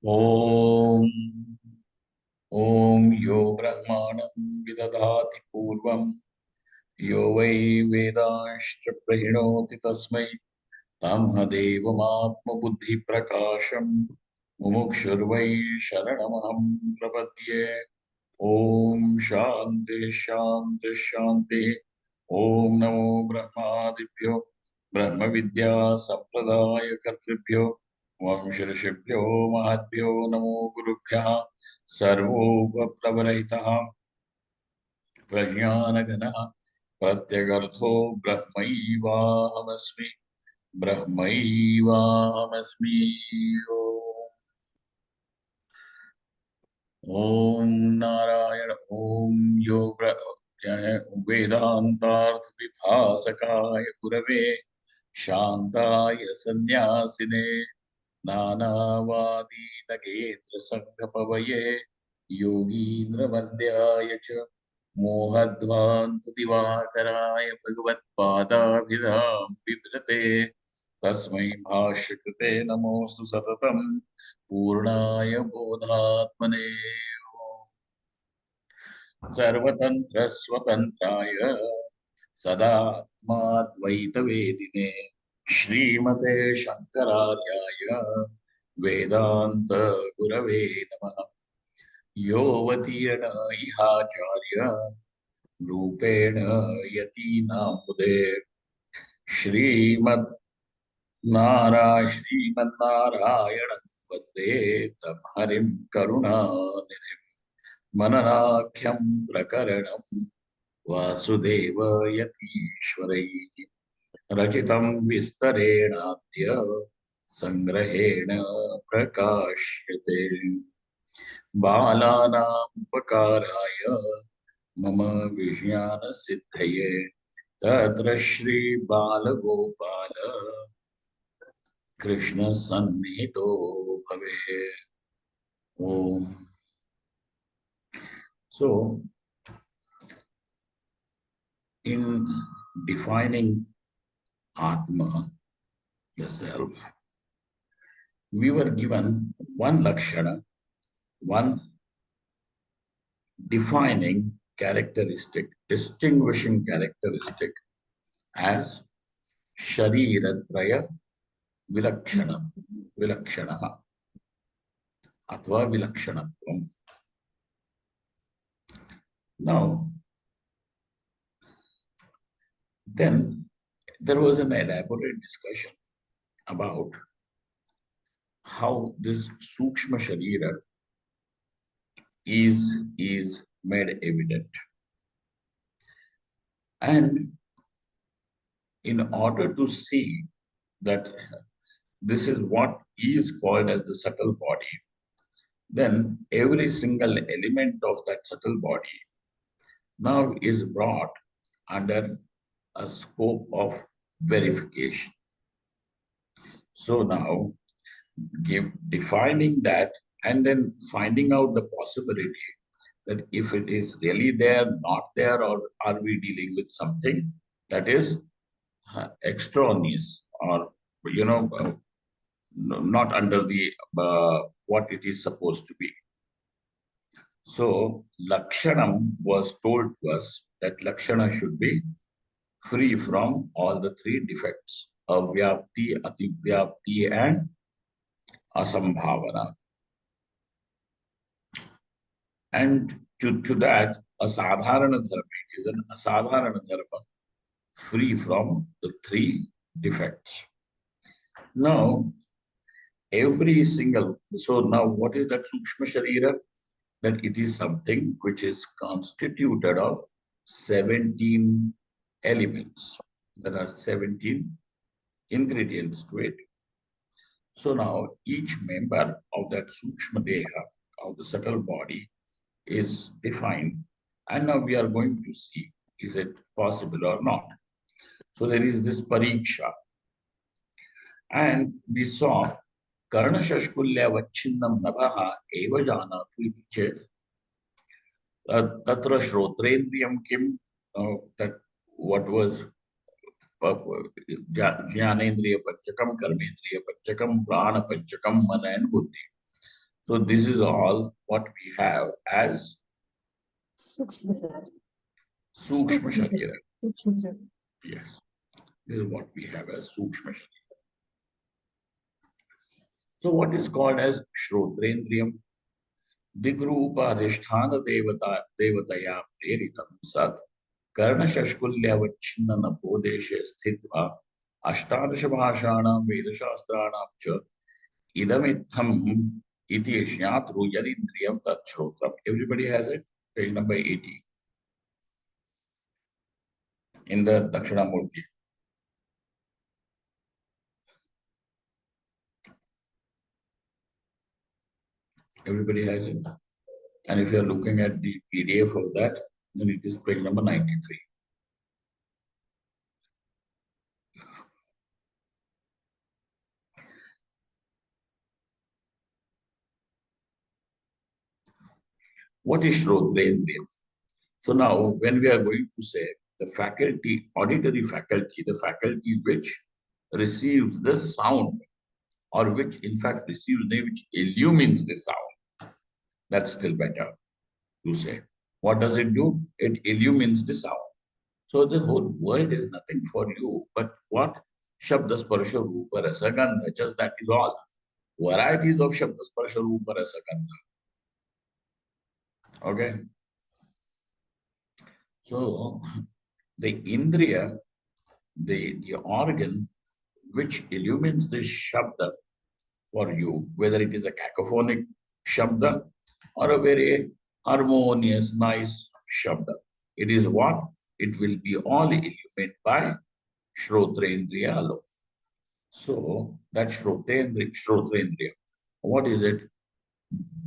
ॐ ॐ यो ब्रह्माणं विदधाति पूर्वं यो वै वेदांश्च प्रहिणोति तस्मै ब्रह्मदेवमात्मबुद्धिप्रकाशं मुमुक्षुर्वै शरणमहं प्रपद्ये। ॐ शान्ति शान्ति शान्तिः। ॐ नमो ब्रह्मादिभ्यो ब्रह्मविद्या सम्प्रदायकर्तृभ्यो वंश ऋषिभ्यो महद्भ्यो नमो गुरुभ्यः। सर्वोपप्लवरहितः प्रज्ञानघनः प्रत्यगर्थो ब्रह्मैवाहमस्मि ब्रह्मैवाहमस्मि। ओम नारायण ओम क्या है वेदांतार्थ विभासकाय गुरवे शांताय सन्यासिने नानावादी नगेन्द्र संघपवये योगीन्द्र वन्द्याय च मोहध्वान्त दिवाकराय भगवत्पादाभिधां बिभ्रते तस्मै भाष्यकृते नमोऽस्तु सततं पूर्णाय बोधात्मने। सर्वतंत्र स्वतंत्राय सदात्माद्वैतवेदिने श्रीमते शंकरार्याय वेदांत गुरवे नमः। योऽवतीर्ण इहाचार्य रूपेण यतीनामुदे श्रीमन्नारायणं वन्दे तं हरिं करुणानिधिं। मननाख्यं प्रकरणं वासुदेव यतीश्वरैः रचितं विस्तरेणाद्य संग्रहेण प्रकाश्यते। बालानाम् उपकाराय मम विज्ञानसिद्धये तत्र श्री बालगोपाल कृष्ण सन्निहितो भवेत्। ओम। So, in defining Atma, the self, we were given one lakshana, one defining characteristic, distinguishing characteristic as Shariratraya Vilakshana, Vilakshanaha, Athva Vilakshanatvam. Now, then there was an elaborate discussion about how this Sukshma Sharira is made evident. And in order to see that this is what is called as the subtle body, then every single element of that subtle body now is brought under a scope of verification. So now defining that and then finding out the possibility that if it is really there, not there, or are we dealing with something that is extraneous or not under the what it is supposed to be. So Lakshanam was told to us that Lakshana should be free from all the three defects: avyapti, ativyapti, and asambhavana. And to that, a sadharana dharma is an asadharana dharma free from the three defects. Now, every single, so now what is that Sukshma Sharira? That it is something which is constituted of 17 elements. There are 17 ingredients to it. So now each member of that Sukshma Deha, of the subtle body, is defined. And now we are going to see, is it possible or not? So there is this pariksha. And we saw Karna Shashkulya Vachinnam Nabhaha Eva Janatu iti chet Tatra Shrotrendriyam Kim, that what was Jnanendriya Panchakam, Karmendriya Panchakam, Prana Panchakam, Mana and Buddhi. So this is all what we have as Sukshma Sharira. Yes, this is what we have as Sukshma Sharira. So what is called as Shrotrendriyam? Digrupadhisthana devataya preritam sat कर्णशष्कुल्यावच्छिन्न नभोदेशे स्थित्वा अष्टादशभाषाणां वेदशास्त्राणां च इदमित्थम् इति ज्ञातृ यदिन्द्रियं तच्छ्रोत्रम्. Everybody has it? Page number 80 in the Dakshinamurti. Everybody has it? And if you are looking at the PDF of that, then it is page number 93. What is Shrotrendriyam? So now, when we are going to say the faculty, auditory faculty, the faculty which receives the sound, or which in fact receives, which illumines the sound, that's still better to say. What does it do? It illumines the sound. So the whole world is nothing for you, but what? Shabda Sparsha Rupa Rasa Gandha, just that is all. Varieties of Shabda Sparsha Rupa Rasa Gandha. Okay. So the Indriya, the organ which illumines the Shabda for you, whether it is a cacophonic Shabda or a very harmonious, nice Shabda. It is what? It will be all illumined by Shrotrendriya alone. So that Shrotrendriya. What is it?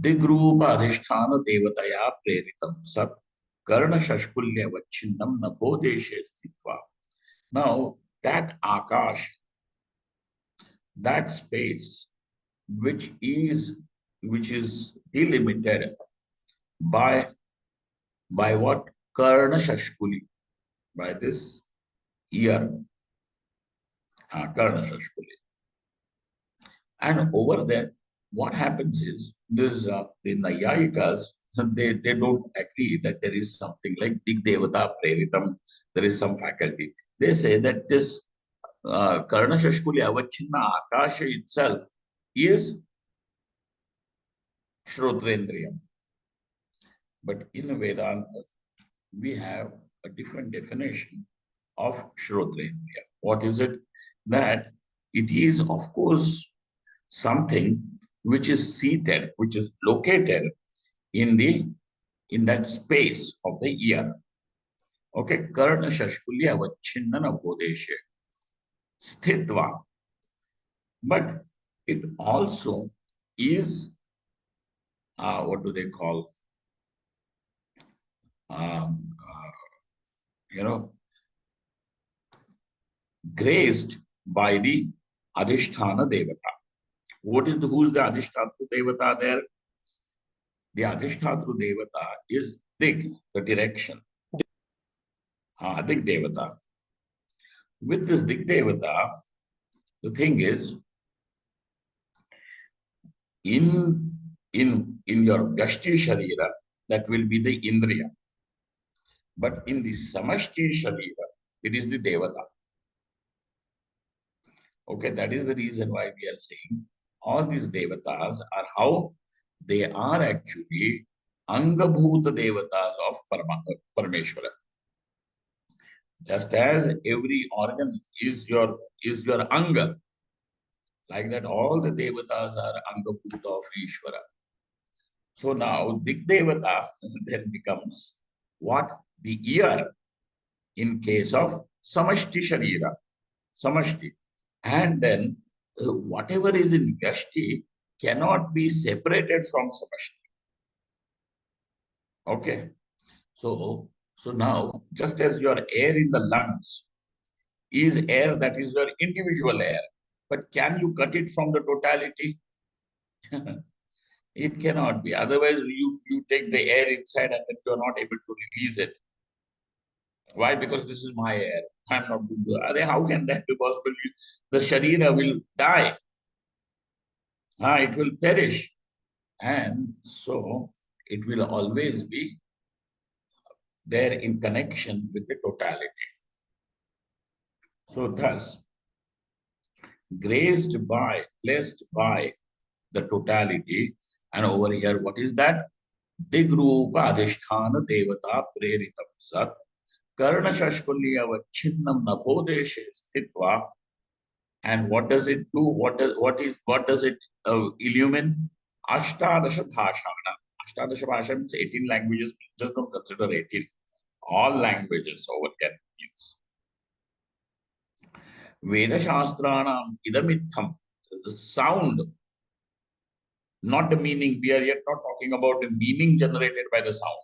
Digrupa Adhisthana Devataya Preritam Sat Karna Shashkulya Vachinnam Nabhodeshe Sthitva. Now that Akash, that space which is delimited by what? Karna Shashkuli, by this ear, Karna Shashkuli. And over there, what happens is this the Nayayikas, they don't agree that there is something like Dig Devata Preritam, there is some faculty. They say that this Karna Shashkuli Avachinna Akasha itself is Shrotrendriyam. But in Vedanta, we have a different definition of Shrotrendriya. What is it? That it is, of course, something which is seated, which is located in that space of the ear. Okay, Karna Shashkulya Avachinna Bodeshe Sthitva. But it also is, what do they call? You know, graced by the Adhisthana Devata. Who's the Adhisthana Devata there? The Adhisthana Devata is Dig, the direction. Dig Devata. With this Dig Devata, the thing is, in your Gashti Sharira, that will be the Indriya. But in the Samashti Sharira, it is the Devata. Okay, that is the reason why we are saying all these Devatas are how they are actually Angabhuta Devatas of Parameshwara. Just as every organ is your Anga, like that all the Devatas are Angabhuta of Ishvara. So now Dig Devata then becomes what? The ear in case of Samashti Sharira. Samashti. And then whatever is in Vyashti cannot be separated from Samashti. Okay. So now, just as your air in the lungs is air, that is your individual air, but can you cut it from the totality? It cannot be. Otherwise, you take the air inside and then you are not able to release it. Why? Because this is my air. I'm not going to. How can that be possible? The Sharira will die. It will perish. And so it will always be there in connection with the totality. So thus, graced by, blessed by the totality. And over here, what is that? Digrupa adhisthana devata preritam sat karna shashkulyavachinnam nabhodeshe sthitva. And what does it do? What does it illumine? Ashtadasha bhashana. Ashtadasha bhasha means 18 languages. Just don't consider 18. All languages over here means. Veda Shastranam idamitham. The sound, not the meaning. We are yet not talking about the meaning generated by the sound.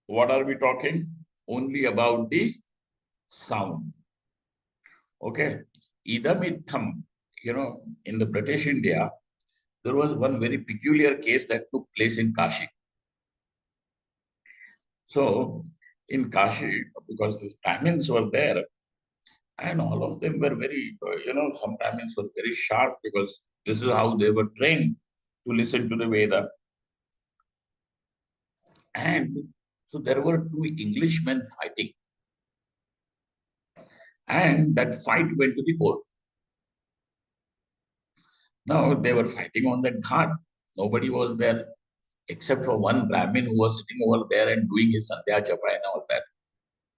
What are we talking? Only about the sound. Okay. Idamitham. In the British India, there was one very peculiar case that took place in Kashi. So, in Kashi, because these Brahmins were there, and all of them were very, some Brahmins were very sharp because this is how they were trained to listen to the Veda. And so there were two Englishmen fighting. And that fight went to the court. Now they were fighting on that ghat. Nobody was there except for one Brahmin who was sitting over there and doing his Sandhya Japa and all that.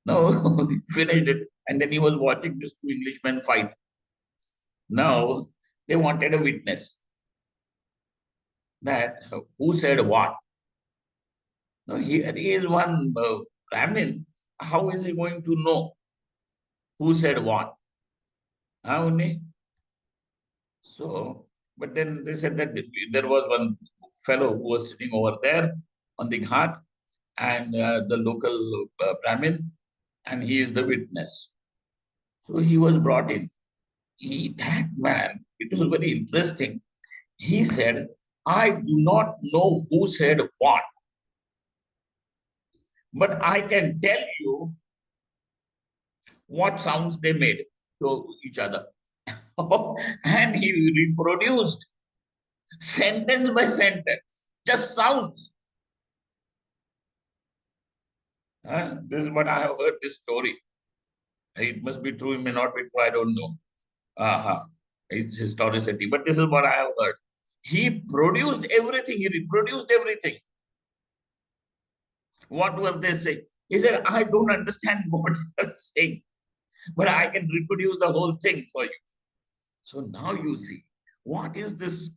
No, he finished it. And then he was watching these two Englishmen fight. Now they wanted a witness that who said what. Now here is one Brahmin. How is he going to know who said what? Only. So, but then they said that there was one fellow who was sitting over there on the ghat, and the local Brahmin, and he is the witness. So he was brought in. That man, it was very interesting. He said, I do not know who said what, but I can tell you what sounds they made to each other. And he reproduced sentence by sentence, just sounds. This is what I have heard this story. It must be true, it may not be true, I don't know. It's historicity, but this is what I have heard. He produced everything, he reproduced everything. What were they saying? He said, I don't understand what you're saying, but I can reproduce the whole thing for you. So now you see, what is this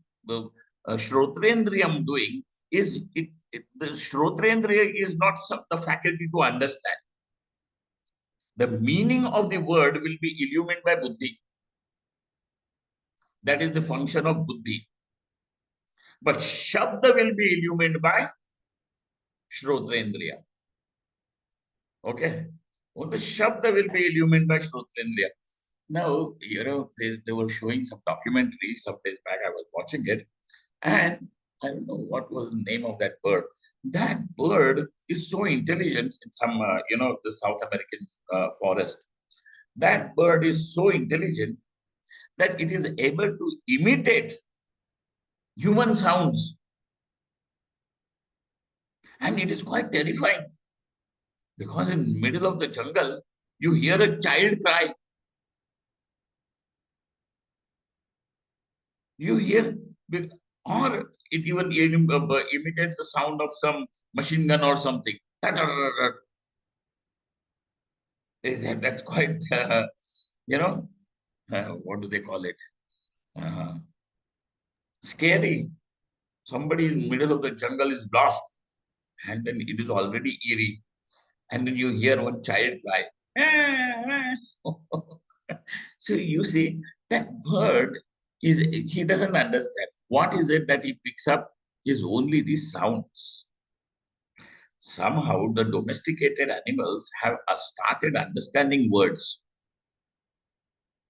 Shrotrendriyam doing? The Shrotrendriya is not the faculty to understand. The meaning of the word will be illumined by buddhi. That is the function of buddhi. But Shabda will be illumined by Shrotrendriya. Okay? Well, the Shabda will be illumined by Shrotrendriya. Now, they were showing some documentary some days back. I was watching it, and I don't know what was the name of that bird. That bird is so intelligent in some, the South American forest. That bird is so intelligent that it is able to imitate human sounds. And it is quite terrifying because in middle of the jungle, you hear a child cry. You hear, or it even imitates the sound of some machine gun or something. That's quite, what do they call it? Uh, Scary. Somebody in the middle of the jungle is lost, and then it is already eerie. And then you hear one child cry. So you see, that bird he doesn't understand. What is it that he picks up is only the sounds. Somehow the domesticated animals have started understanding words.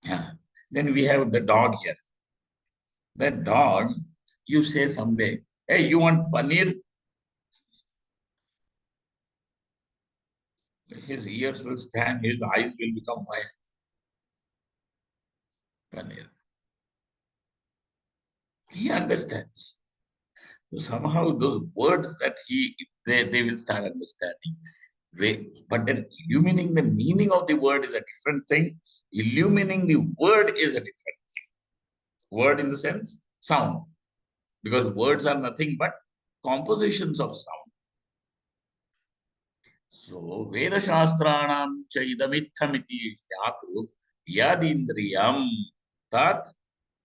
Yeah. Then we have the dog here. That dog, you say someday, hey, you want paneer? His ears will stand, his eyes will become white. Paneer. He understands. So somehow those words that they will start understanding. But then illumining the meaning of the word is a different thing. Illumining the word is a different word in the sense sound, because words are nothing but compositions of sound. So Veda Shastranam Chaidamithamiti Syatu Yadindriyam Tat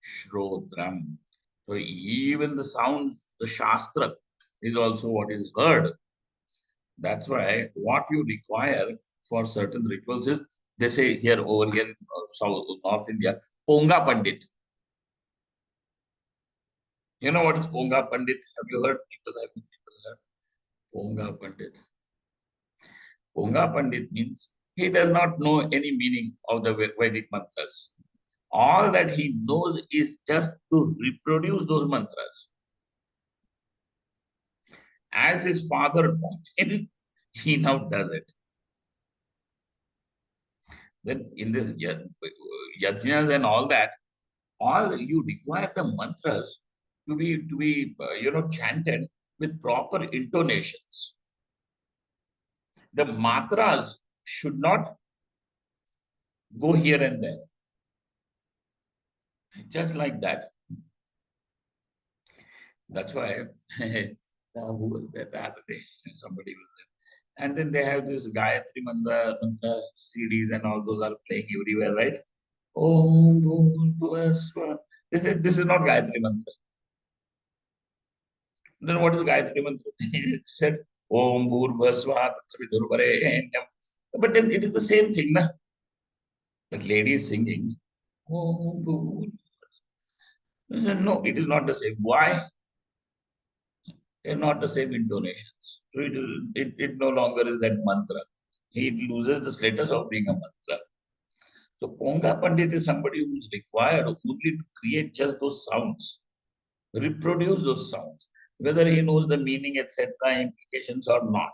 Shrodram. So even the sounds, the Shastra is also what is heard. That's why what you require for certain rituals is, they say here over here in South North India, Ponga Pandit. You know what is Ponga Pandit? Have you heard? People heard Ponga Pandit. Ponga Pandit means he does not know any meaning of the Vedic mantras. All that he knows is just to reproduce those mantras. As his father taught him, he now does it. Then in this yajnas and all that, all you require the mantras to be chanted with proper intonations. The matras should not go here and there, just like that. That's why who was there the other day? Somebody was there. And then they have this Gayatri mantra CDs and all those are playing everywhere, right? Om Bhur Bhuva Swa. They said this is not Gayatri mantra. Then what is Gayatri mantra? It said Om Bhur Bhuva Swa Tatsavitur Varenyam. But then it is the same thing, na? That lady is singing Om Bhur. Said, no, it is not the same. Why? They're not the same intonations. So it no longer is that mantra. It loses the status of being a mantra. So Ponga Pandit is somebody who's required only to create just those sounds, reproduce those sounds, whether he knows the meaning, etc., implications or not.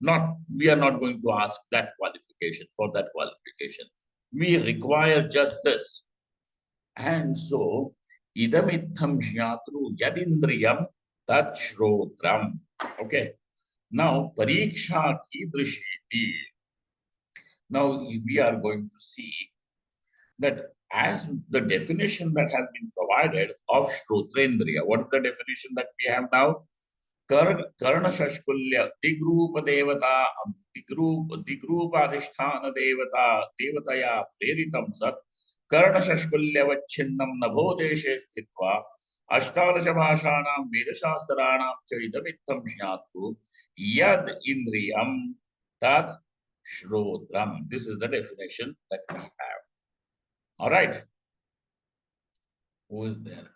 Not we are not going to ask that qualification for that qualification. We require just this. And so idamitham jnatru yadindriyam tat shrotram. Okay. Now pariksha kidrishiti. Now we are going to see that as the definition that has been provided of Shrotrendriya, what is the definition that we have now? Karna Shashkulya, Digrupa Devata, Digrupa Adhisthana Devata, Devataya, Preritam Sat, Karna Shashkulya Vachinnam Nabhodeshe Sthitva, Ashtadasha Bhashanam Vedashastranam Chaidavittam Jnatu, Yad Indriyam Tad Shrotram. This is the definition that we have. All right. Who is there?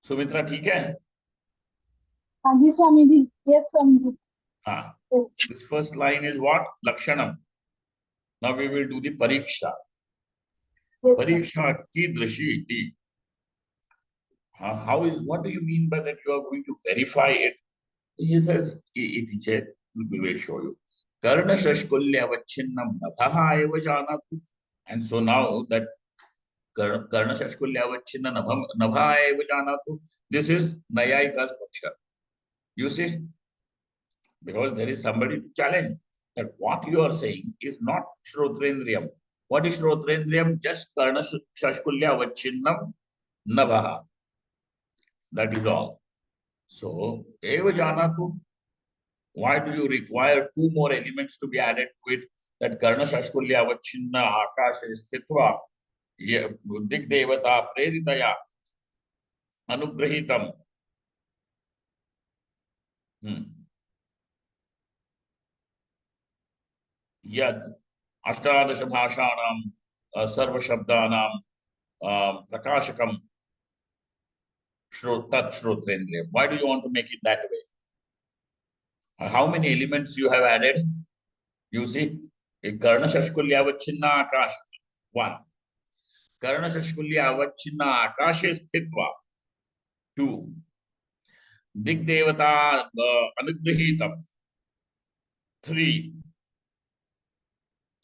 Sumitra, ठीक है? हाँ जी Swami ji. Yes, Swami ji. हाँ. This first line is what? Lakshanam. Now we will do the pariksha. Yes, Pariksha kidrishi iti. What do you mean by that? You are going to verify it. He says, it we will show you. Karna shashkulya vachinnam nabhaha eva janatu. And so now that Karna shashkulya vachinna nabha eva janatu, this is Nayayika's paksha. You see? Because there is somebody to challenge that what you are saying is not Shrotrendriyam. What is Shrotrendriyam? Just Karna Shashkulya Vachinnam Navaha. That is all. So, Eva Janatu, why do you require two more elements to be added to it? That Karna Shashkulya Vachinna Akasha Sthitva Dig Devata Preritaya Anugrahitam. Yad Ashtadasha Bhashanam Sarva Shabdanam Prakashakam Tat Shrotrendriya. Why do you want to make it that way? How many elements you have added? You see, Karna Shashkulya Vachinna Akash. One. Karna Shashkulya Vachinna Akashe Sthitva. Two. Dig Devata Anugrahitam. Three.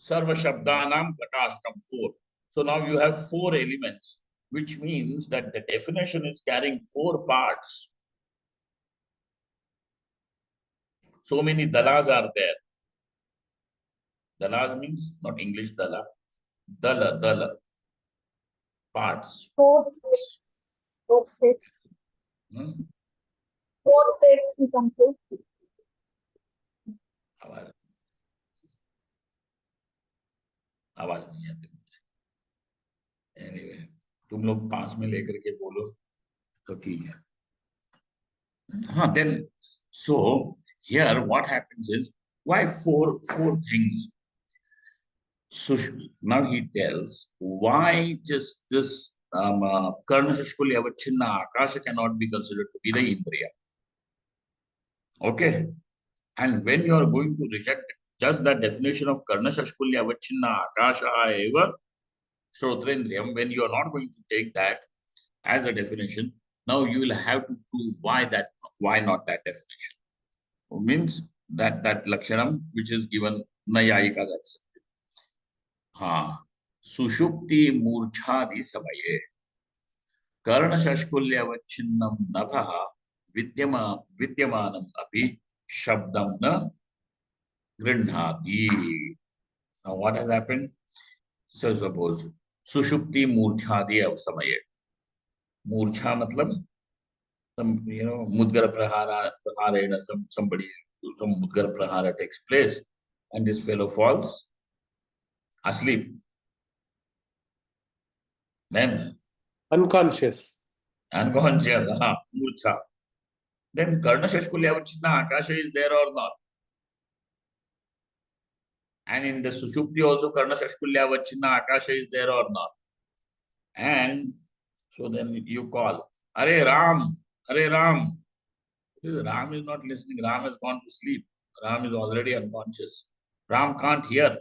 Sarva Shabdanam Prakashakam. Four. So now you have four elements, which means that the definition is carrying four parts. So many dalas are there. Dalas means not English dala. Dala, parts. Four sets. Four sets. Hmm? Four sets we can say. आवाज आवाज नहीं आती मुझे। Anyway, तुम लोग पास में लेकर के बोलो तो ठीक है। हाँ, then so here what happens is why four things. So now he tells why just this Karna Shashkulya Avachinna Akasha cannot be considered to be the Indriya. Okay, and when you are going to reject just the definition of Karna Shashkulya Avachinna Akasha eva Shrotrendriyam, when you are not going to take that as a definition, now you will have to prove why not that definition. Means that Lakshanam which is given Nayayika, that's it. हाँ, सुषुप्ति मूर्छादि समये कर्ण शष्कुल्यवच्छिन्नं नभः विद्यमानम् अपि शब्दं न गृह्णाति. Now what has happened? So suppose सुषुप्ति मूर्छादि समये, मूर्छा मतलब some mudgar praharena, somebody, some mudgar prahara takes place and this fellow falls asleep, then unconscious, murcha, then karna shashkulya avachitna akasha is there or not? And in the sushupti also karna shashkulya avachitna akasha is there or not? And so then you call, Are Ram, Are Ram. Ram is not listening. Ram has gone to sleep. Ram is already unconscious. Ram can't hear.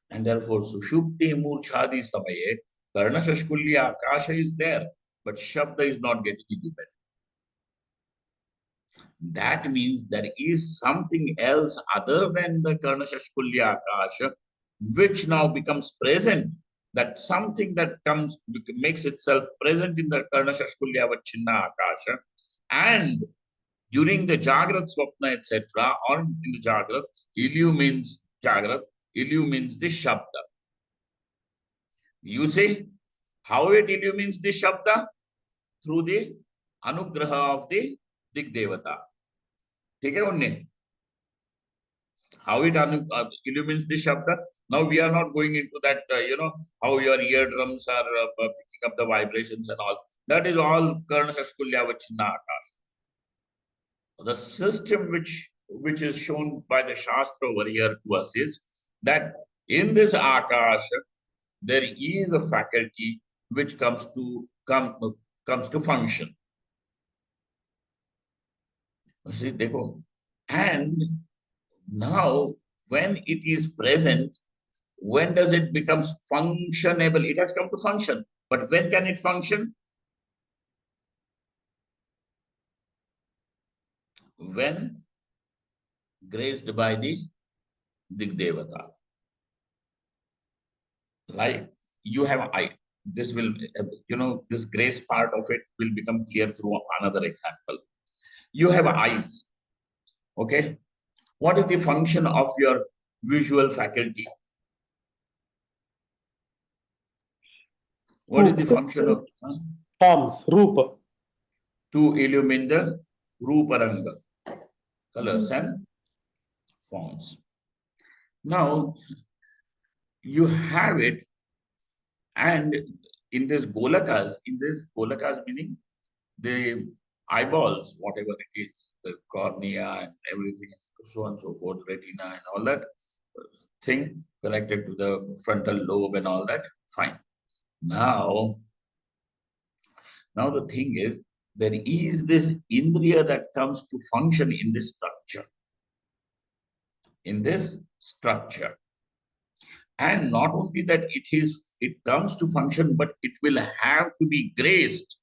And therefore, Sushupti Murchadi Samaye, Karna Shashkulya Akasha is there, but Shabda is not getting independent. That means there is something else other than the Karna Shashkulya Akasha, which now becomes present. That something that makes itself present in the Karna Shashkulya Vachinna Akasha, and during the Jagrat, Swapna, etc., or in the Jagrat, Ilyu means Jagrat, Ilyu means the Shabda. You say, how it illumines the Shabda? Through the Anugraha of the Dig Devata. ठीक है उन्ने? How it illumines the Shabda? Now we are not going into that, how your eardrums are picking up the vibrations and all. That is all Karna Shashkulya Vachinna Akasha. The system which is shown by the Shastra over here to us is that in this Akasha, there is a faculty which comes to function. See, dekho. And now when it is present, when does it become functionable? It has come to function, but when can it function? When graced by the Digdevata. Like you have eye. This will, this grace part of it will become clear through another example. You have eyes. Okay. What is the function of your visual faculty? What is the function of forms, rupa? To illumine the ruparanga, colors and forms. Now you have it, and in this golakas meaning the eyeballs, whatever it is, the cornea and everything, so on and so forth, retina and all that thing connected to the frontal lobe and all that, fine. Now the thing is, there is this indriya that comes to function in this structure. And not only that it comes to function, but it will have to be graced.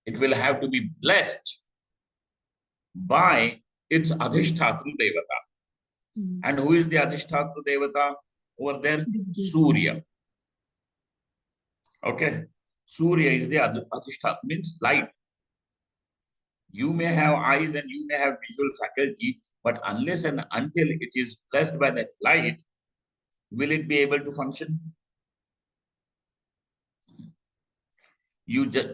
It will have to be blessed by its Adhishtatru Devata. And who is the Adhishtatru Devata over there? Surya. Okay. Surya is the Adhishtatru, means light. You may have eyes and you may have visual faculty, but unless and until it is blessed by that light, will it be able to function? You just,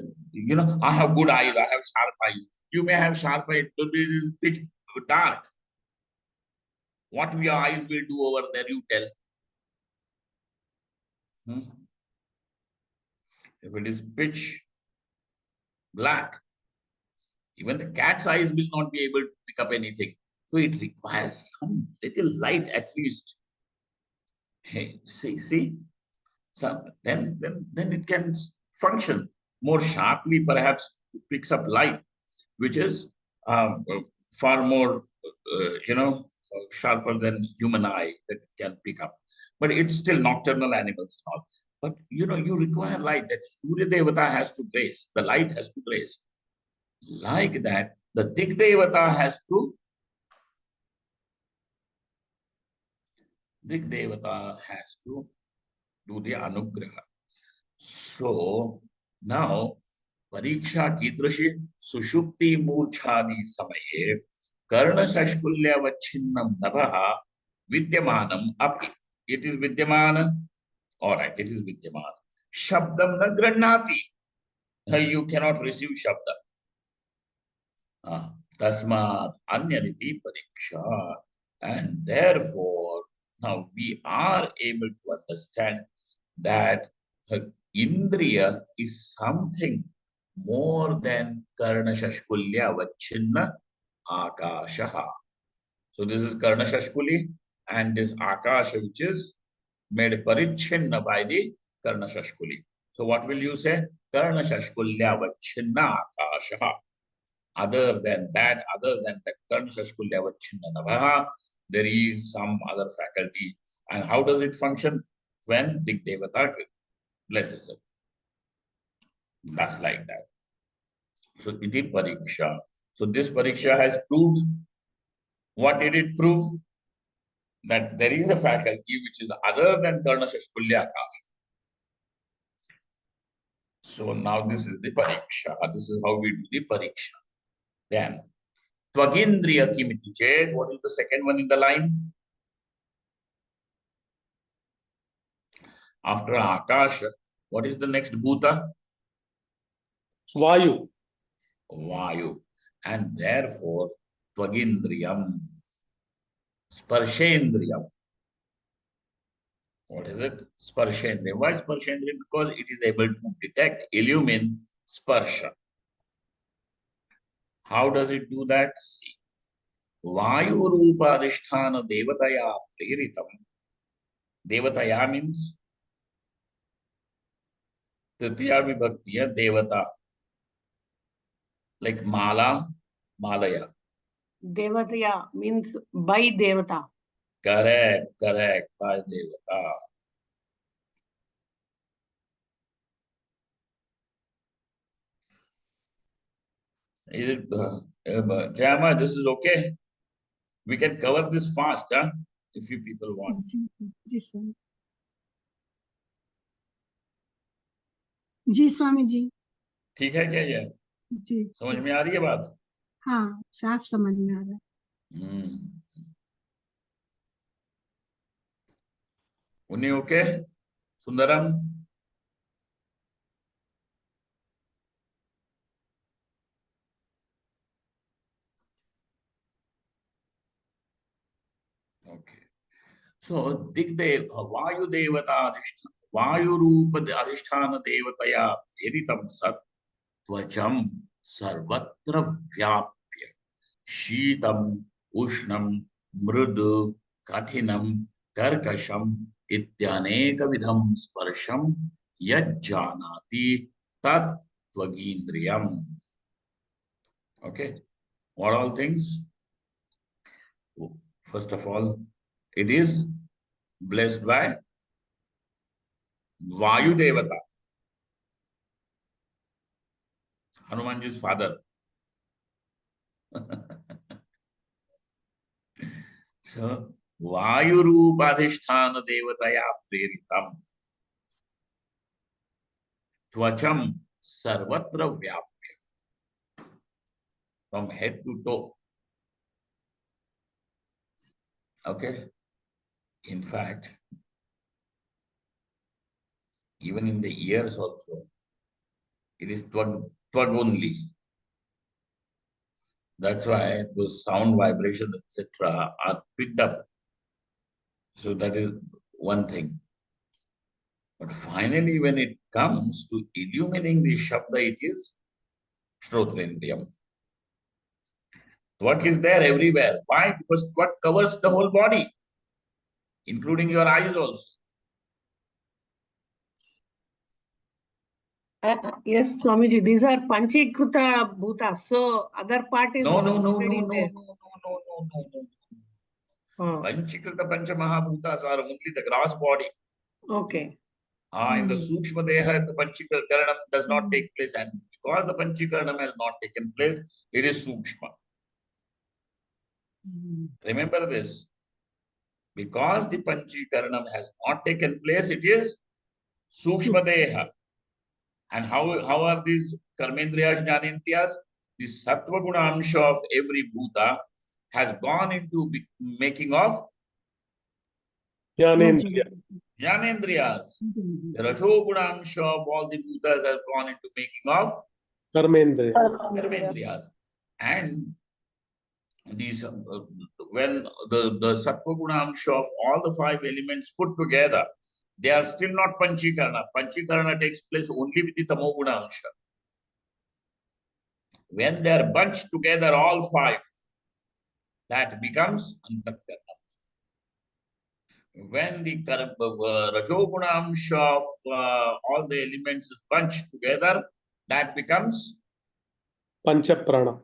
I have good eyes, I have sharp eyes. You may have sharp eyes, it will be pitch dark. What your eyes will do over there, you tell. If it is pitch black, even the cat's eyes will not be able to pick up anything. So it requires some little light at least. Hey, see. So then it can function more sharply. Perhaps it picks up light, which is far more, sharper than human eye that it can pick up. But it's still nocturnal animals and all. But you require light that Surya Devata has to grace. The light has to grace. Like that, the Dig Devata has to do the anugraha. So now परीक्षा कीदृशी सुषुप्ति मूर्छादि समये कर्णशैशकुल्यावच्छिन्नं नभः विद्यमानम् अपि. It is विद्यमान. All right, it is विद्यमान. शब्दं न गृह्णाति. You cannot receive shabda. Tasmat anyaditi pariksha. And therefore, now we are able to understand that Indriya is something more than Karna Shashkulya Vachinna Akashaha. So this is Karna Shashkuli and this Akasha, which is made Parichinna by the Karna Shashkuli. So what will you say? Karna Shashkulya Vachinna Akashaha. Other than that Karna Shashkulya Vachinna Navaha, there is some other faculty. And how does it function? When the Devata blesses it. That's like that. So iti pariksha. So this pariksha has proved. What did it prove? That there is a faculty which is other than Karna Shashkulya Akasha. So now this is the pariksha. This is how we do the pariksha. Then Tvagindriya kimiti ched. What is the second one in the line? After Akasha, what is the next bhuta? Vayu. Vayu. And therefore, Tvagindriyam, Sparshendriyam. What is it? Sparshendriya. Why Sparshendriya? Because it is able to detect, illumine sparsha. How does it do that? See. Vayu Rupadishthana Devataya Preritam. Devataya means Tritiya Vibhaktiya Devata. Like Mala, Malaya. Devataya means by Devata. Correct, by Devata. Is it, Jama, this is okay? We can cover this fast, huh? If you people want. Yes, sir. जी स्वामी जी. ठीक है क्या ये? जी. समझ में आ रही है बात? हाँ, साफ समझ में आ रहा है. उन्हें okay? Sundaram? Okay. So Digdev, Vayu Devata Vayu Rupa Adhisthana Devataya Editam Sat Tvacham Sarvatra Vyapya Sheetam Ushnam Mrudu Kathinam Karkasham Ityaneka Vidham Sparsham Yajjanati Tat Tvagindriyam. Okay. What all things? First of all, it is blessed by Vayu Devata, Hanumanji's father. So, Vayu Rupadhisthana Devataya Preritam Tvacham Sarvatra Vyapya. from head to toe. Okay. In fact, even in the ears also, it is twag only. That's why those sound vibrations, etc., are picked up. So that is one thing. But finally, when it comes to illuminating the Shabda, it is Shrotrendriyam. Twak is there everywhere. Why? Because twak covers the whole body, including your eyes also. Yes, Swamiji, these are Panchikruta Bhutas. So other part is No, no, no, no, already no, no, there. no, no, no, no. Oh, Panchikrita Pancha Mahabhutas are only the gross body. okay. In the Sukshma Deha, the Panchikaranam does not take place. And because the Panchikaranam has not taken place, it is Sukshma. Remember this. Because the Panchikaranam has not taken place, it is Sukshma Deha. And how are these Karmendriyas, Jnanendriyas? The Sattva Guna Amsha of every Bhuta has gone into making of Jnanendriya. Jnanendriyas. The Rajo Guna Amsha of all the Bhutas has gone into making of Karmendriya. Karmendriyas. And these, when the Sattva Guna Amsha of all the five elements put together, they are still not Panchikarana. Panchikarana takes place only with the Tamoguna Amsha. When they are bunched together, all five, that becomes Antakarana. When the Rajoguna Amsha of all the elements is bunched together, that becomes Panchaprana.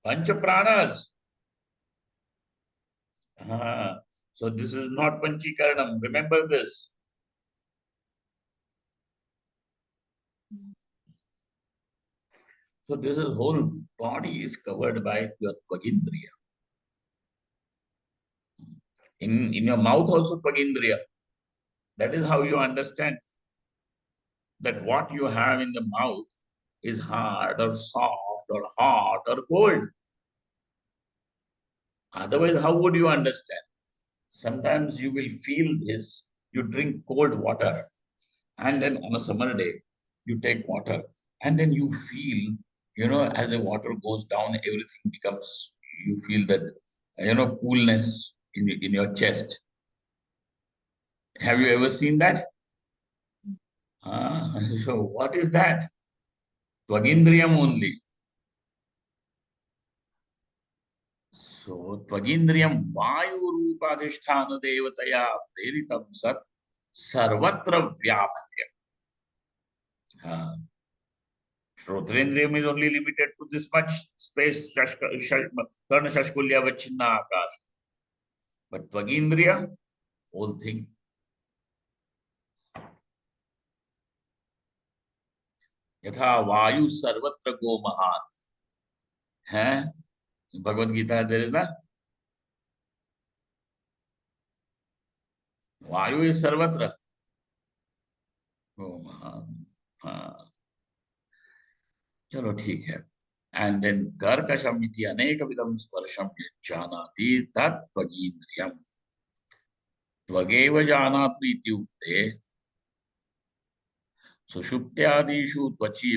Panchapranas. So this is not Panchikaranam. Remember this. So this whole body is covered by your Tvagindriya. In your mouth also Tvagindriya. That is how you understand that what you have in the mouth is hard or soft or hot or cold. Otherwise, how would you understand? Sometimes you will feel this. You drink cold water, and then on a summer day, you take water, and then you feel, as the water goes down, everything becomes, you feel that, coolness in your chest. Have you ever seen that? So what is that? Tvagindriyam only. So Tvagindriyam Vayu Rupadhisthana Devataya Preritam Sat Sarvatra Vyaptya. Shrotrendriyam is only limited to this much space, Karna Shashkulya Vachinna Akash. But Tvagindriya, whole thing. Yatha Vayu Sarvatra Go Mahan. Bhagavad Gita, there is na? Vayu is Sarvatra. Go Mahan. चलो ठीक है. And then Karkasham iti anekavidam sparsham janati tat tvagindriyam. Tvageva janati iti ukte sushuptyadishu tvachi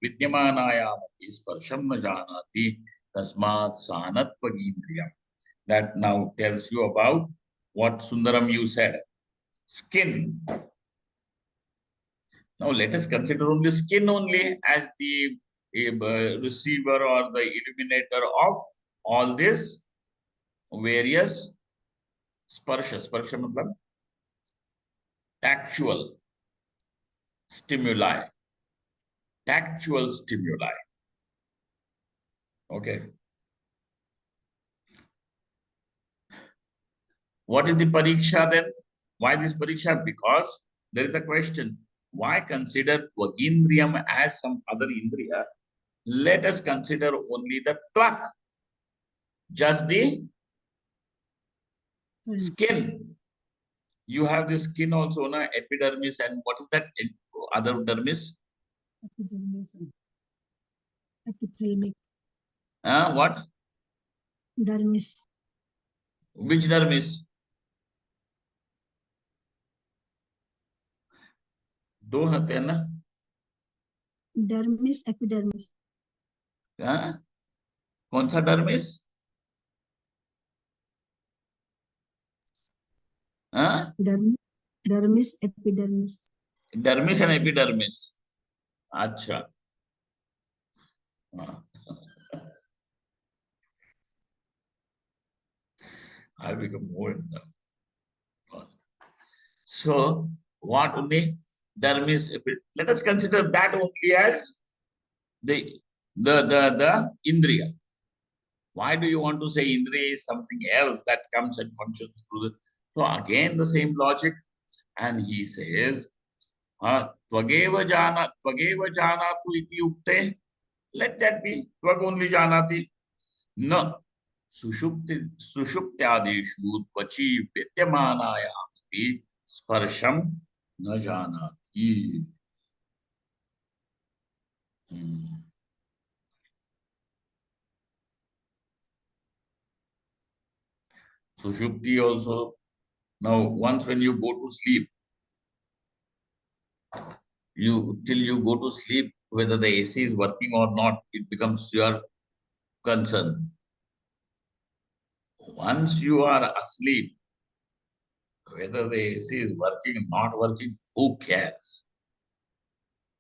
vidyamanayamati sparsham na janati tasmat sanat tvagindriyam. That now tells you about what Sundaram you said. Skin. Now let us consider only skin only as the receiver or the illuminator of all these various sparsha. Sparsha matlab tactual stimuli. Tactual stimuli. Okay. What is the pariksha then? Why this pariksha? Because there is a question. Why consider Tvagindriyam as some other indriya? Let us consider only the tvak. Just the skin. You have the skin also, na? Epidermis, and what is that other dermis? Epidermis. Epithelmic. What? Dharmis. Which dermis? दो होते हैं ना? Dermis, epidermis. हाँ? कौन सा dermis? हाँ? Dermis, epidermis. Dermis and epidermis. अच्छा. हाँ. I become more in the. So what only dermis? Let us consider that only as the the indriya. Why do you want to say indriya is something else that comes and functions through the? So again the same logic, and he says, "Tvageva janatu iti ukte." Let that be tvag only janati. No. सुषुप्त्यादिषु त्वचि विद्यमानायामति स्पर्शम न जानाति. Sushupti also. Now, once when you go to sleep, till you go to sleep, whether the AC is working or not, it becomes your concern. Once you are asleep, whether the AC is working or not working, who cares?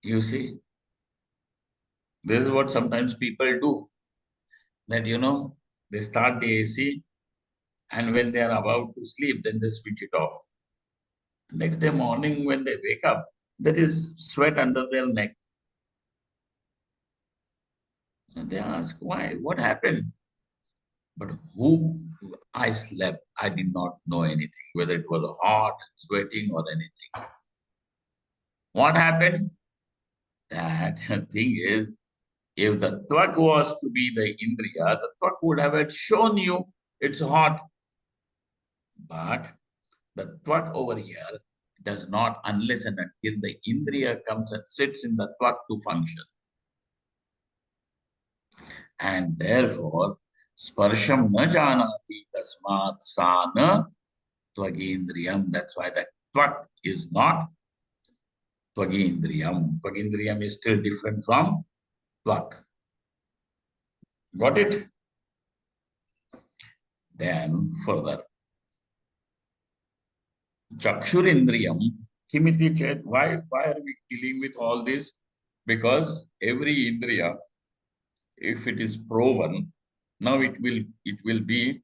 You see, this is what sometimes people do. That they start the AC, and when they are about to sleep, then they switch it off. Next day morning, when they wake up, there is sweat under their neck. And they ask, why? What happened? But I slept. I did not know anything, whether it was hot, sweating, or anything. What happened? That thing is, if the tvak was to be the indriya, the tvak would have shown you it's hot. But the tvak over here does not, unless and until the indriya comes and sits in the tvak to function. And therefore, sparsham na janati tasmat sa na tvagendriyam. That's why that tvak is not tvagendriyam. Tvagendriyam is still different from tvak. Got it? Then further. Chakshurindriyam, kimiti chet. Why are we dealing with all this? Because every indriya, if it is proven, now it will be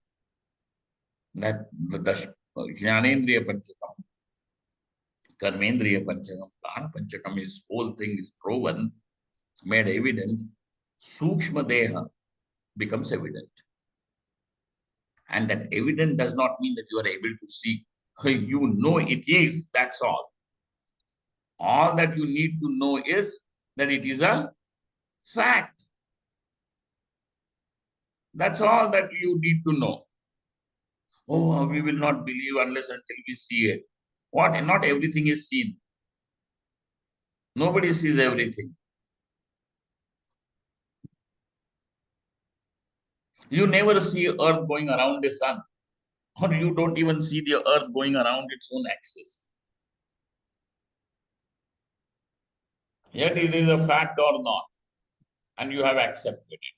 that the Jnanendriya Panchakam, Karmendriya Panchakam, Prana Panchakam is whole thing is proven, made evident, Sukshma Deha becomes evident. And that evident does not mean that you are able to see. You know it is, that's all. All that you need to know is that it is a fact. That's all that you need to know. Oh, we will not believe unless until we see it. What? Not everything is seen. Nobody sees everything. You never see Earth going around the sun, or you don't even see the Earth going around its own axis. Yet it is a fact or not, and you have accepted it.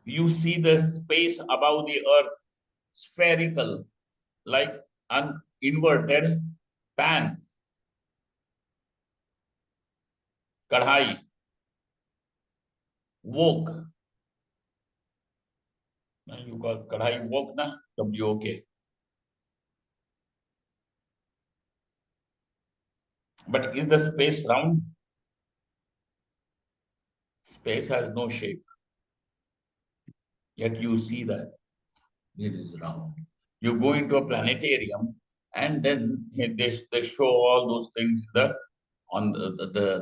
You see the space above the Earth spherical, like an inverted pan, kadhai, wok. You call kadhai wok, na? W-O-K. But is the space round? Space has no shape. Yet you see that it is round. You go into a planetarium, and then they show all those things on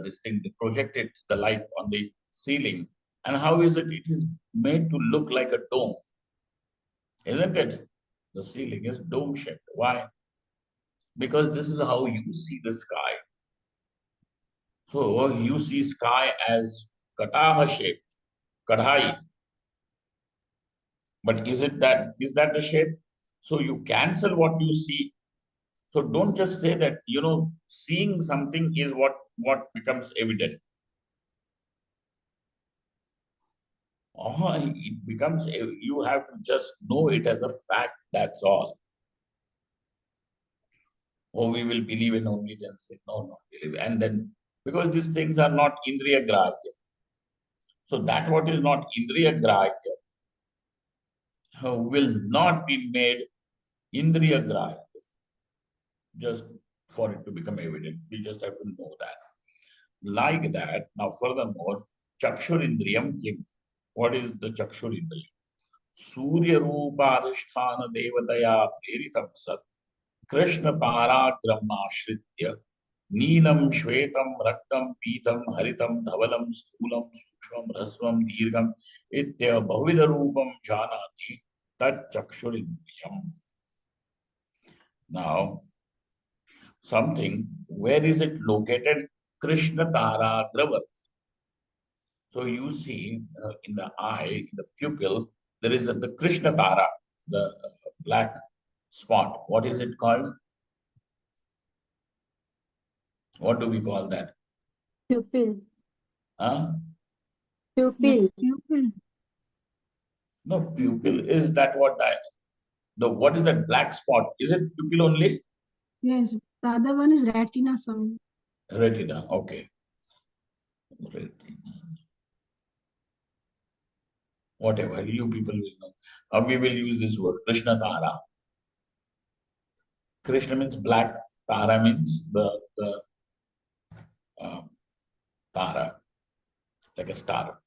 this thing, they projected the light on the ceiling. And how is it? It is made to look like a dome, isn't it? The ceiling is dome shaped. Why? Because this is how you see the sky. So you see sky as kataha shaped. kadhai. But is that the shape? So you cancel what you see. So don't just say that, seeing something is what becomes evident. It becomes, you have to just know it as a fact, that's all. Oh, we will believe in only then say, no, not believe. And then, because these things are not indriya grahya. So that what is not indriya grahya will not be made indriya grahya just for it to become evident. We just have to know that. Like that, now furthermore, chakshur indriyam kim. What is the chakshur indriyam? Surya Roopadhisthana Devataya Preritam Sat Krishna Paragramasritya Neelam Shvetam Raktam Pitam Haritam Dhavalam Sthulam Sukshvam Rasvam Dirgham Itya Bhavida Rupam Janati Tat Chakshurindriyam. Now, something, where is it located? Krishna Tara Gravat. So you see in the eye, in the pupil, there is the Krishna Tara, the black spot. What is it called? What do we call that? Pupil. Huh? Yes, Pupil. pupil. No, pupil is that what is that black spot? Is it pupil only? Yes, the other one is retina, Swami. Retina, okay. Retina. Whatever, you people will know. We will use this word, Krishna Tara. Krishna means black, Tara means the Tara, like a star.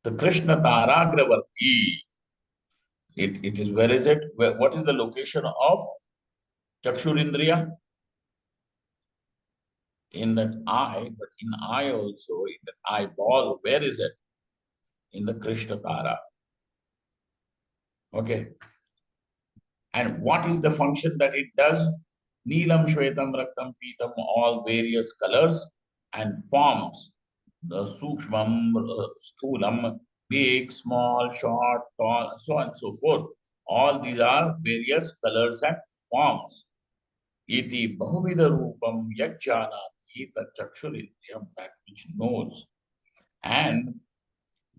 The Krishna Tara Gravarti. It is, where is it? What is the location of Chakshurindriya? In that eye, but in eye also, in the eyeball, where is it? In the Krishna Tara. Okay. And what is the function that it does? Neelam, Shvetam, Raktam, Pitam, all various colors and forms. The Sukshmam, Sthulam, big, small, short, tall, so on and so forth. All these are various colors and forms. Iti Bahuvida Rupam Yajjanati Chakshurindriyam, that which knows. And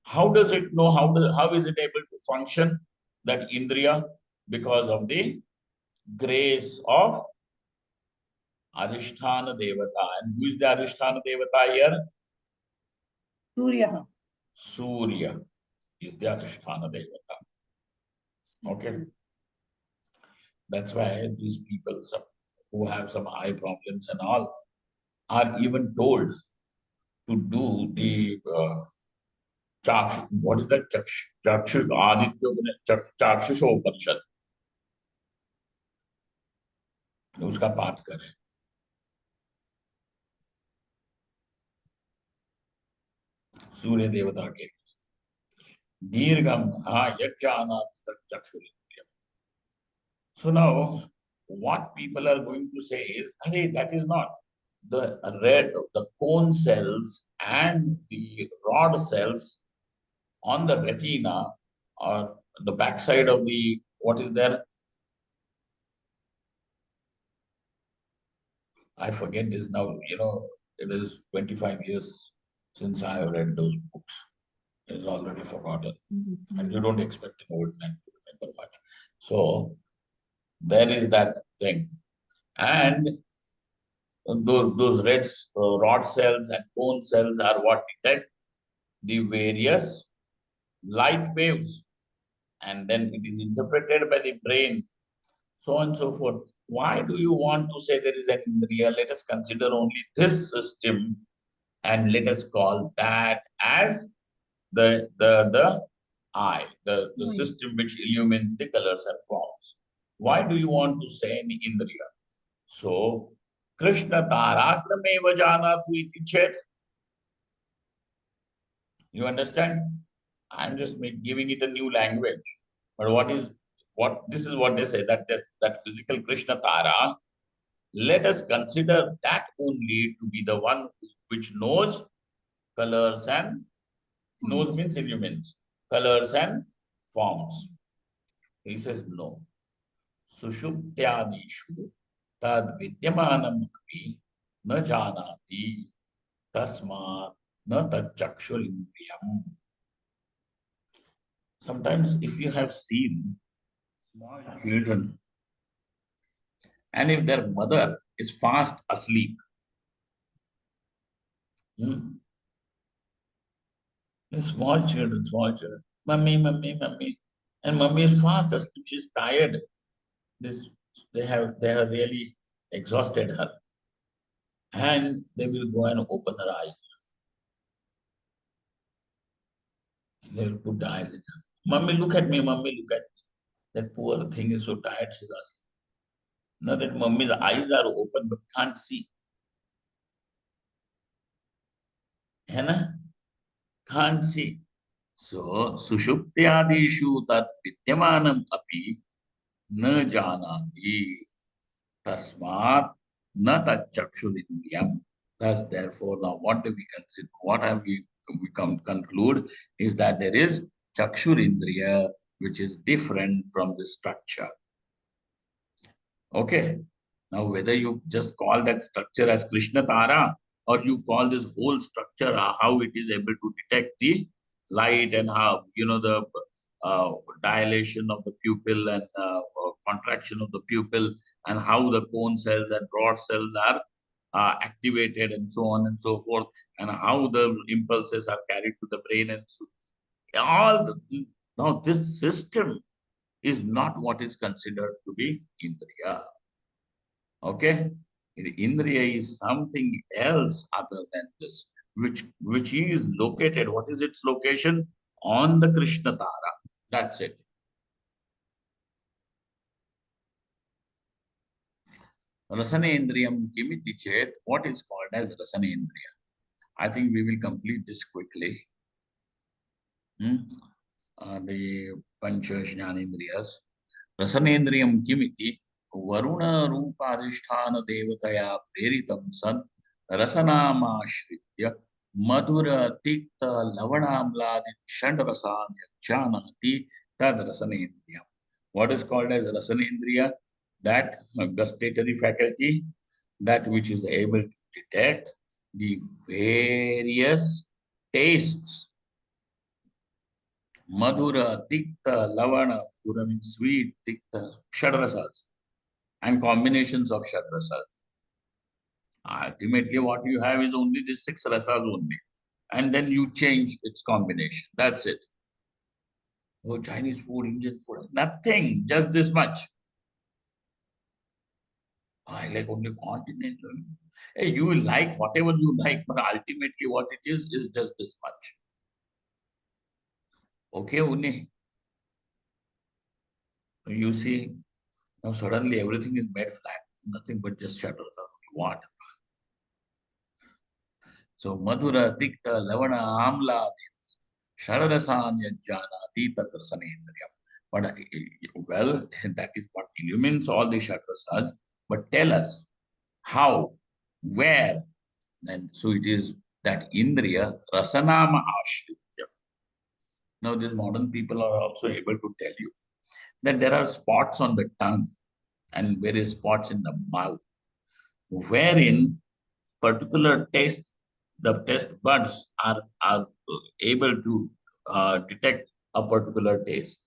how does it know? How is it able to function, that Indriya? Because of the grace of Adhisthana Devata. And who is the Adhisthana Devata here? Surya. Surya is the Adhisthana Devata. Okay. That's why these people who have some eye problems and all are even told to do the what is that? Chakshu Aditya Chakshushopanishad. उसका पाठ करें. सूर्य देवता के दीर्घम यज्ञानात् चक्षुरिन्द्रियम. So now, what people are going to say is, hey, that is not the the cone cells and the rod cells on the retina or the backside of the, what is there? I forget this now, it is 25 years since I have read those books. It is already forgotten. And you don't expect an old man to remember much. So there is that thing. And those rod cells and cone cells are what detect the various light waves. And then it is interpreted by the brain, so on and so forth. Why do you want to say there is an Indriya? Let us consider only this system and let us call that as the eye, the system which illumines the colors and forms. Why do you want to say an Indriya? So, Krishna Tarakrameva Janatu iti chet. You understand? I'm just giving it a new language. But this is what they say, that physical Krishna Tara, let us consider that only to be the one which knows colors and Knows means illumines, colors and forms. He says no. Sushuptyadishu tad vidyamanam api na janati tasmat na tachakshurindriyam. Sometimes if you have seen small children and if their mother is fast asleep, small children, mummy, mummy, mummy, and mummy is fast asleep. She's tired. This they have really exhausted her, and they will go and open her eyes. They will put the eyes. Mummy, look at me. Mummy, look at me. That poor thing is so tired. She's asleep. Now that mummy's eyes are open but can't see. Hannah can't see. So sushuptyadishu tat vidyamanam api na janati tasmat na tachakshurindriyam. Thus, therefore, now what do we consider? What have we conclude is that there is chakshurindriya, which is different from the structure. Okay. Now, whether you just call that structure as Krishna Tara or you call this whole structure how it is able to detect the light and how, the dilation of the pupil and contraction of the pupil and how the cone cells and rod cells are activated and so on and so forth, and how the impulses are carried to the brain and so now this system is not what is considered to be Indriya. Okay? Indriya is something else other than this, which is located. What is its location? On the Krishna Tara. That's it. Rasanendriyam kimiti chet. What is called as Rasanendriya? I think we will complete this quickly. The Pancha Jnanendriyas. Rasanendriyam kimiti Varuna Rupadhisthana Devataya Preritam Sad Rasanamashritya Madhura Tikta Lavanamladin Shandrasan Yakchanati Tad Rasanendriyam. What is called as Rasanendriya? That gustatory faculty, that which is able to detect the various tastes. Madhura, Tikta, Lavana, Madhura means sweet, Tikta, Shadrasas, and combinations of Shadrasas. Ultimately, what you have is only these 6 rasas only. And then you change its combination. That's it. Oh, Chinese food, Indian food, nothing, just this much. I like only continental. Hey, you will like whatever you like, but ultimately what it is just this much. Okay, Uni. You see, now suddenly everything is made flat. Nothing but just shutters. What? So Madhura, Tikta, Lavana, Amla, Shadarasanya Janati Tatrasanendriyam. But well, that is what illumines all the Shadrasas. But tell us how, where, and so it is that Indriya Rasanama Ashritya. Now, these modern people are also able to tell you that there are spots on the tongue and various spots in the mouth, wherein particular taste, the taste buds are able to detect a particular taste.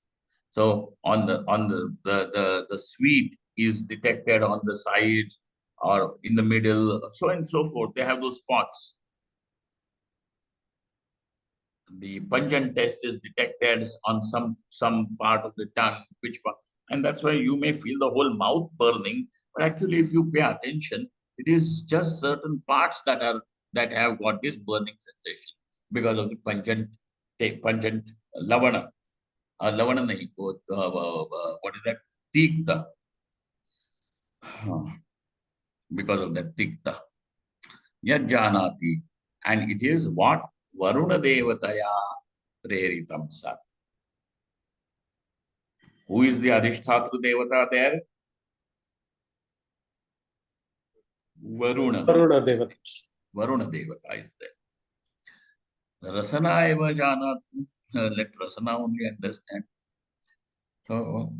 So on the sweet is detected on the sides or in the middle, so and so forth. They have those spots. The pungent taste is detected on some part of the tongue, which part, and that's why you may feel the whole mouth burning. But actually, if you pay attention, it is just certain parts that have got this burning sensation because of the pungent lavana. Lavana nahi, what is that? Tikta. Because of that tikta. Yajjanati. And it is what? Varuna Devataya Preritam Sat. Who is the Adhishthatru Devata there? Varuna. Varuna Devata. Varuna Devata is there. Rasana eva janatu. Let Rasana only understand. So,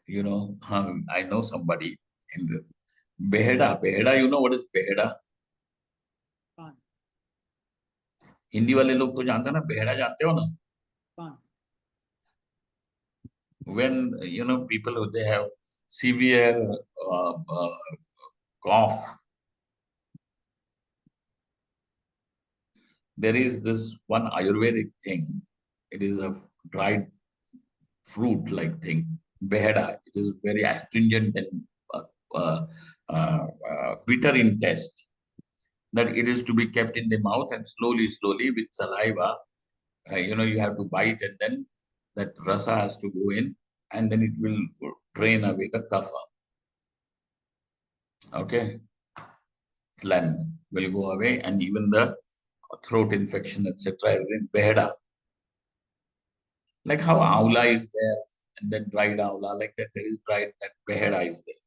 I know somebody in the Beheda. Beheda, you know what is Beheda? Hindi वाले लोग तो जानते हैं ना, बेहड़ा जानते हो ना? When people they have severe cough, there is this one Ayurvedic thing. It is a dried fruit like thing, beheda. It is very astringent and bitter in taste. That it is to be kept in the mouth and slowly, slowly with saliva, you have to bite and then that rasa has to go in and then it will drain away the kapha. Okay, phlegm will go away and even the throat infection, etc. in beheda. Like how aula is there and then dried aula, like that there is dried, that beheda is there.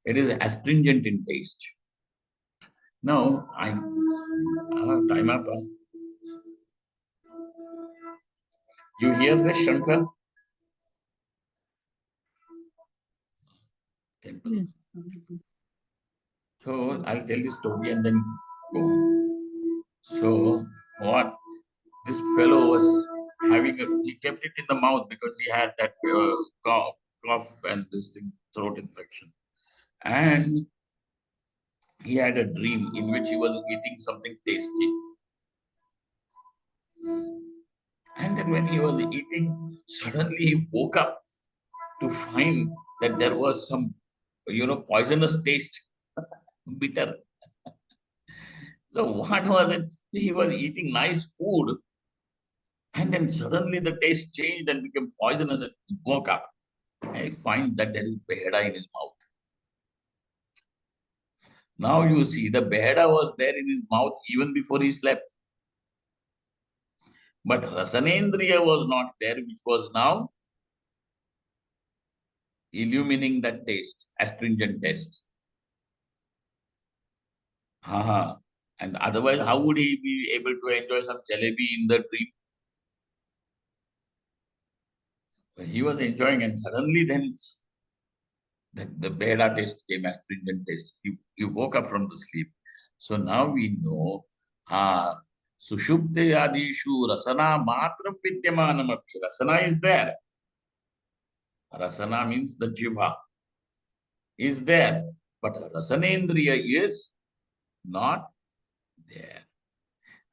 It is astringent in taste. Now, time up. You hear this, Shankar? Temple. Yes, Swamiji. So, I'll tell the story and then go. So, what? This fellow was he kept it in the mouth because he had that cough and this thing, throat infection. And he had a dream in which he was eating something tasty. And then when he was eating, suddenly he woke up to find that there was some, poisonous taste, bitter. So what was it? He was eating nice food, and then suddenly the taste changed and became poisonous and he woke up. I find that there is beheda in his mouth. Now you see, the beheda was there in his mouth even before he slept. But Rasanendriya was not there, which was now illumining that taste, astringent taste. And otherwise, how would he be able to enjoy some jalebi in the dream? But he was enjoying, and suddenly then the beda taste came, astringent taste. He woke up from the sleep. So now we know, Sushupte Adishu Rasana Matra Vidyamanamapi. Rasana is there. Rasana means the jiva is there, but Rasanendriya is not there.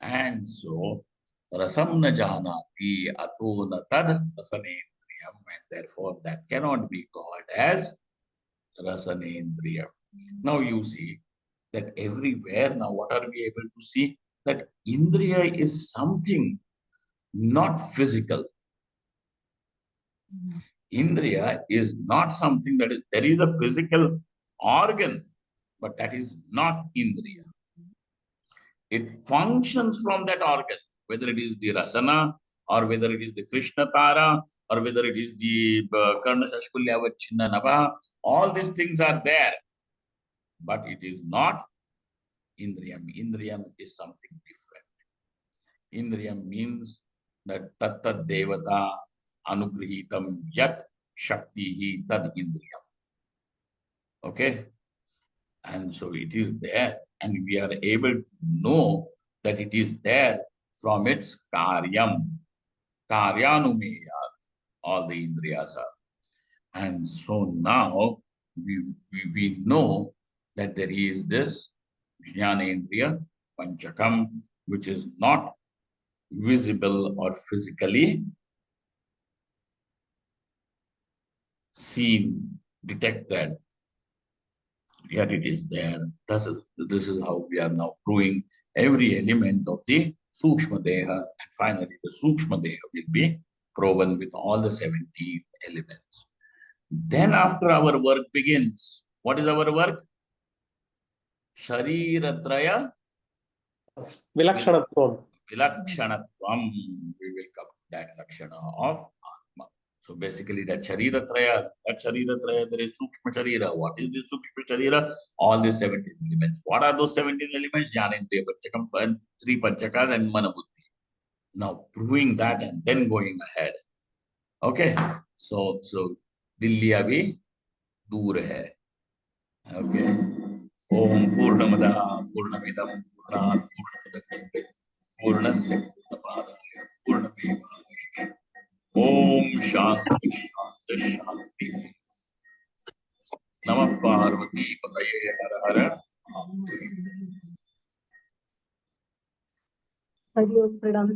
And so, rasam na janati ato na tad rasanendriyam, and therefore that cannot be called as rasanendriyam. Now you see that everywhere, now what are we able to see? That indriya is something not physical. Indriya is not something that is, there is a physical organ, but that is not indriya. It functions from that organ, whether it is the rasana, or whether it is the Krishna Tara, or whether it is the Karna Sashkulya Vachinna Nava. All these things are there, but it is not Indriyam. Indriyam is something different. Indriyam means that Tattad Devata Anugrahitam Yat Shaktihi Tad Indriyam. Okay? And so it is there, and we are able to know that it is there from its karyam. Karyanumeya, all the indriyas are. And so now we know that there is this jnanendriya, panchakam, which is not visible or physically seen, detected. Yet it is there. This is how we are now proving every element of the Sukshma Deha, and finally the Sukshma Deha will be proven with all the 17 elements. Then after our work begins, what is our work? Shariratraya Vilakshanatvam. Vilakshanatvam. We will come to that Lakshana of Atma. So basically that Sharira-traya, there is Sukshma Sharira. What is this Sukshma Sharira? All the 17 elements. What are those 17 elements? Jnanendriya Panchakam, three Panchakas and Manabuddhi. Now proving that and then going ahead. Okay. So Dilli abhi dur hai. Okay. Om Purnamada Purnamidam Purnat Purnamudachyate Purnasya Purnamadaya Purnameva Om Shanti Shanti Shanti Namah Parvati Pataye Har Har Hari Om, Pranam.